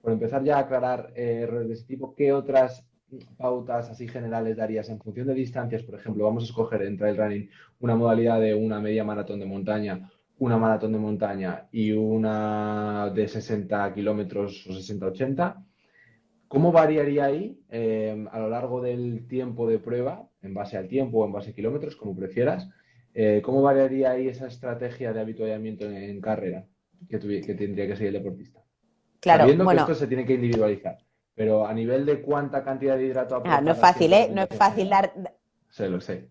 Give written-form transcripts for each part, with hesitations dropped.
por empezar ya a aclarar errores de ese tipo, ¿qué otras pautas así generales darías en función de distancias? Por ejemplo, vamos a escoger en trail running una modalidad de una media maratón de montaña, una maratón de montaña y una de 60 kilómetros o 60-80. ¿Cómo variaría ahí a lo largo del tiempo de prueba, en base al tiempo o en base a kilómetros, como prefieras? ¿Cómo variaría ahí esa estrategia de habituallamiento en carrera que tendría que seguir el deportista? Claro, Sabiendo que esto bueno, se tiene que individualizar, pero a nivel de cuánta cantidad de hidrato no es aportar así en fácil, ¿eh? No es recomendación fácil general, dar, se lo sé.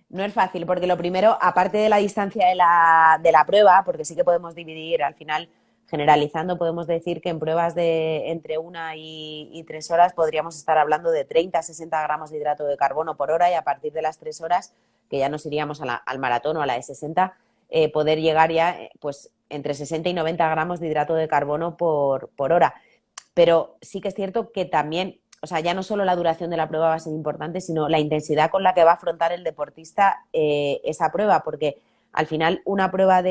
no es fácil, porque lo primero, aparte de la distancia de la prueba, porque sí que podemos dividir, al final, generalizando, podemos decir que en pruebas de entre 1 y 3 horas podríamos estar hablando de 30 a 60 gramos de hidrato de carbono por hora y a partir de las 3 horas, que ya nos iríamos al maratón o a la de 60, poder llegar ya pues entre 60 y 90 gramos de hidrato de carbono por hora. Pero sí que es cierto que también, o sea, ya no solo la duración de la prueba va a ser importante, sino la intensidad con la que va a afrontar el deportista esa prueba, porque al final una prueba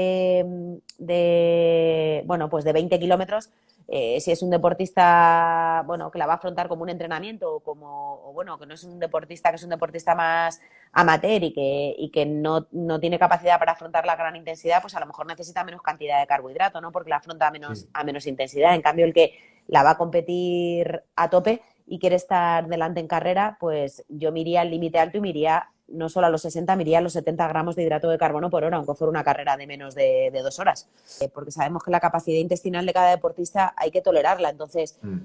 bueno, pues de 20 kilómetros, si es un deportista, bueno, que la va a afrontar como un entrenamiento o bueno, que no es un deportista, que es un deportista más amateur y que no tiene capacidad para afrontar la gran intensidad, pues a lo mejor necesita menos cantidad de carbohidrato, ¿no? Porque la afronta Sí. a menos intensidad. En cambio, el que la va a competir a tope y quiere estar delante en carrera, pues yo me iría al límite alto y me iría no solo a los 60, me iría a los 70 gramos de hidrato de carbono por hora, aunque fuera una carrera de menos de 2 horas. Porque sabemos que la capacidad intestinal de cada deportista hay que tolerarla. Entonces, Mm.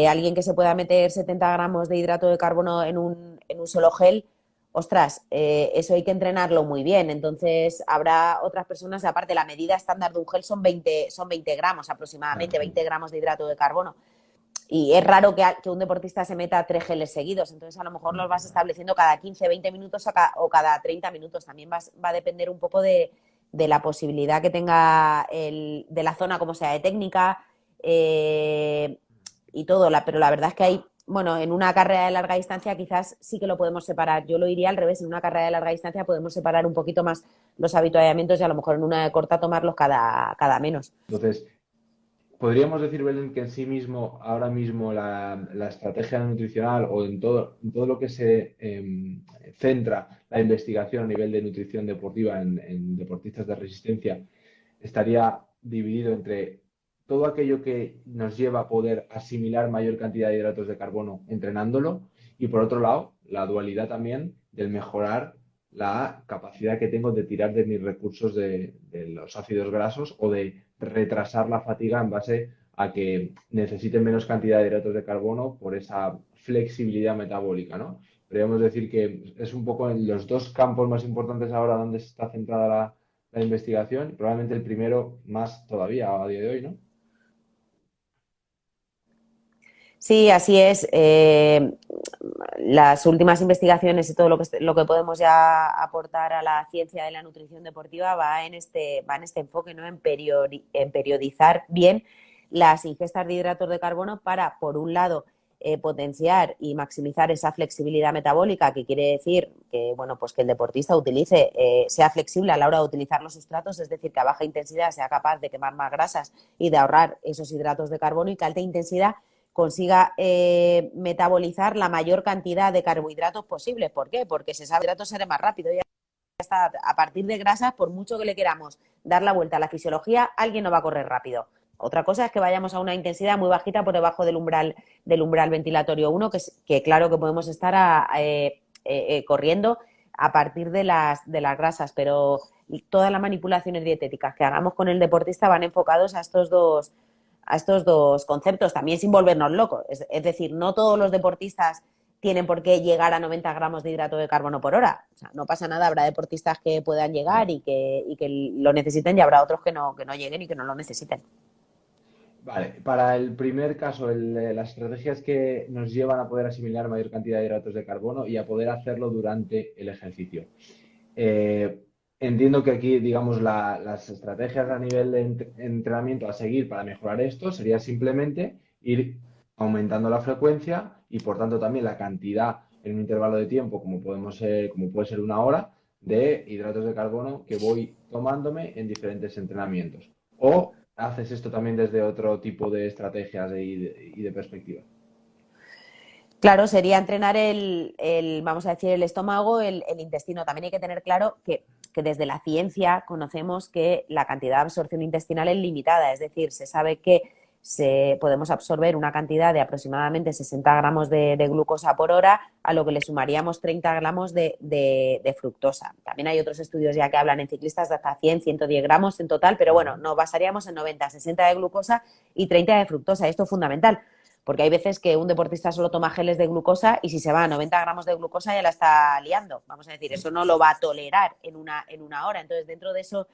alguien que se pueda meter 70 gramos de hidrato de carbono en un solo gel, ostras, eso hay que entrenarlo muy bien. Entonces, habrá otras personas, aparte, la medida estándar de un gel son 20 gramos Claro, aproximadamente, sí. 20 gramos de hidrato de carbono. Y es raro que un deportista se meta 3 geles seguidos, entonces a lo mejor los vas estableciendo cada 15, 20 minutos o cada 30 minutos. También va a depender un poco de la posibilidad que tenga de la zona, como sea de técnica eh, y todo. Pero la verdad es que hay, bueno, en una carrera de larga distancia quizás sí que lo podemos separar. Yo lo iría al revés, en una carrera de larga distancia podemos separar un poquito más los habituallamientos y a lo mejor en una de corta tomarlos cada menos. Entonces, podríamos decir, Belén, que en sí mismo, ahora mismo, la estrategia nutricional o en todo lo que se centra la investigación a nivel de nutrición deportiva en deportistas de resistencia, estaría dividido entre todo aquello que nos lleva a poder asimilar mayor cantidad de hidratos de carbono entrenándolo y por otro lado, la dualidad también del mejorar la capacidad que tengo de tirar de mis recursos de los ácidos grasos o de retrasar la fatiga en base a que necesiten menos cantidad de hidratos de carbono por esa flexibilidad metabólica, ¿no? Podríamos decir que es un poco en los dos campos más importantes ahora donde se está centrada la investigación, probablemente el primero más todavía a día de hoy, ¿no? Sí, así es. Las últimas investigaciones y todo lo que podemos ya aportar a la ciencia de la nutrición deportiva va en este enfoque, ¿no? En periodizar bien las ingestas de hidratos de carbono para, por un lado, potenciar y maximizar esa flexibilidad metabólica, que quiere decir que, bueno, pues que el deportista sea flexible a la hora de utilizar los sustratos, es decir, que a baja intensidad sea capaz de quemar más grasas y de ahorrar esos hidratos de carbono, y que a alta intensidad consiga metabolizar la mayor cantidad de carbohidratos posibles. ¿Por qué? Porque si ese hidrato será más rápido. Ya está, a partir de grasas, por mucho que le queramos dar la vuelta a la fisiología, alguien no va a correr rápido. Otra cosa es que vayamos a una intensidad muy bajita por debajo del umbral ventilatorio 1, que claro que podemos estar corriendo a partir de las grasas, pero todas las manipulaciones dietéticas que hagamos con el deportista van enfocados a estos dos conceptos, también sin volvernos locos. Es decir, no todos los deportistas tienen por qué llegar a 90 gramos de hidrato de carbono por hora. O sea, no pasa nada, habrá deportistas que puedan llegar y que lo necesiten, y habrá otros que no lleguen y que no lo necesiten. Vale, para el primer caso, las estrategias que nos llevan a poder asimilar mayor cantidad de hidratos de carbono y a poder hacerlo durante el ejercicio. Eh, Entiendo que aquí, digamos, las estrategias a nivel de entrenamiento a seguir para mejorar esto sería simplemente ir aumentando la frecuencia y, por tanto, también la cantidad en un intervalo de tiempo, como puede ser una hora, de hidratos de carbono que voy tomándome en diferentes entrenamientos. O haces esto también desde otro tipo de estrategias y de perspectiva? Claro, sería entrenar vamos a decir, el estómago, el intestino. También hay que tener claro que desde la ciencia conocemos que la cantidad de absorción intestinal es limitada, es decir, se sabe que podemos absorber una cantidad de aproximadamente 60 gramos de glucosa por hora, a lo que le sumaríamos 30 gramos de fructosa. También hay otros estudios ya que hablan en ciclistas de hasta 100, 110 gramos en total, pero bueno, nos basaríamos en 90, 60 de glucosa y 30 de fructosa. Esto es fundamental, porque hay veces que un deportista solo toma geles de glucosa y si se va a 90 gramos de glucosa ya la está liando. Vamos a decir, eso no lo va a tolerar en una hora. Entonces, dentro de eso,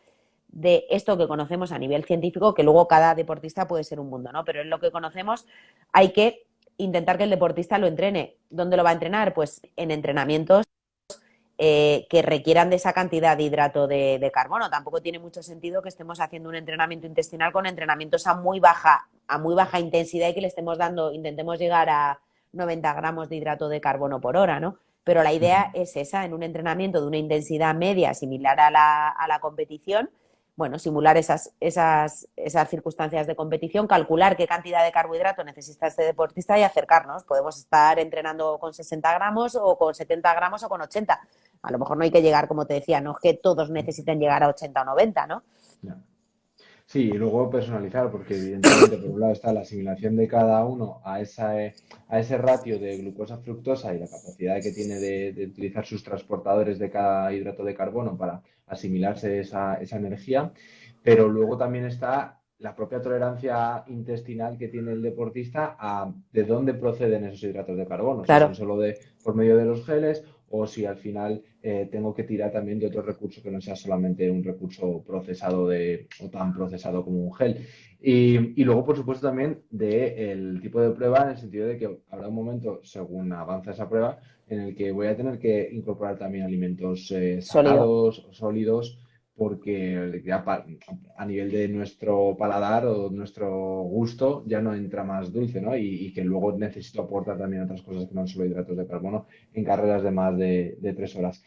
de esto que conocemos a nivel científico, que luego cada deportista puede ser un mundo, ¿no? Pero en lo que conocemos hay que intentar que el deportista lo entrene. ¿Dónde lo va a entrenar? Pues en entrenamientos que requieran de esa cantidad de hidrato de carbono. Tampoco tiene mucho sentido que estemos haciendo un entrenamiento intestinal con entrenamientos a muy baja intensidad y que le estemos dando, intentemos llegar a 90 gramos de hidrato de carbono por hora, ¿no? Pero la idea es esa, en un entrenamiento de una intensidad media similar a la competición, bueno, simular esas circunstancias de competición, calcular qué cantidad de carbohidrato necesita este deportista y acercarnos. Podemos estar entrenando con 60 gramos o con 70 gramos o con 80. A lo mejor no hay que llegar, como te decía, no es que todos necesiten llegar a 80 o 90, ¿no? Sí, y luego personalizar, porque evidentemente por un lado está la asimilación de cada uno a ese ratio de glucosa-fructosa y la capacidad que tiene de utilizar sus transportadores de cada hidrato de carbono para asimilarse esa energía, pero luego también está la propia tolerancia intestinal que tiene el deportista a de dónde proceden esos hidratos de carbono, si son Claro. solo por medio de los geles o si al final tengo que tirar también de otro recurso que no sea solamente un recurso procesado o tan procesado como un gel. Y luego, por supuesto, también del tipo de prueba, en el sentido de que habrá un momento, según avanza esa prueba, en el que voy a tener que incorporar también alimentos Sólido. salados o sólidos, porque ya a nivel de nuestro paladar o nuestro gusto ya no entra más dulce, ¿no? Y que luego necesito aportar también otras cosas que no son solo hidratos de carbono en carreras de más de 3 horas.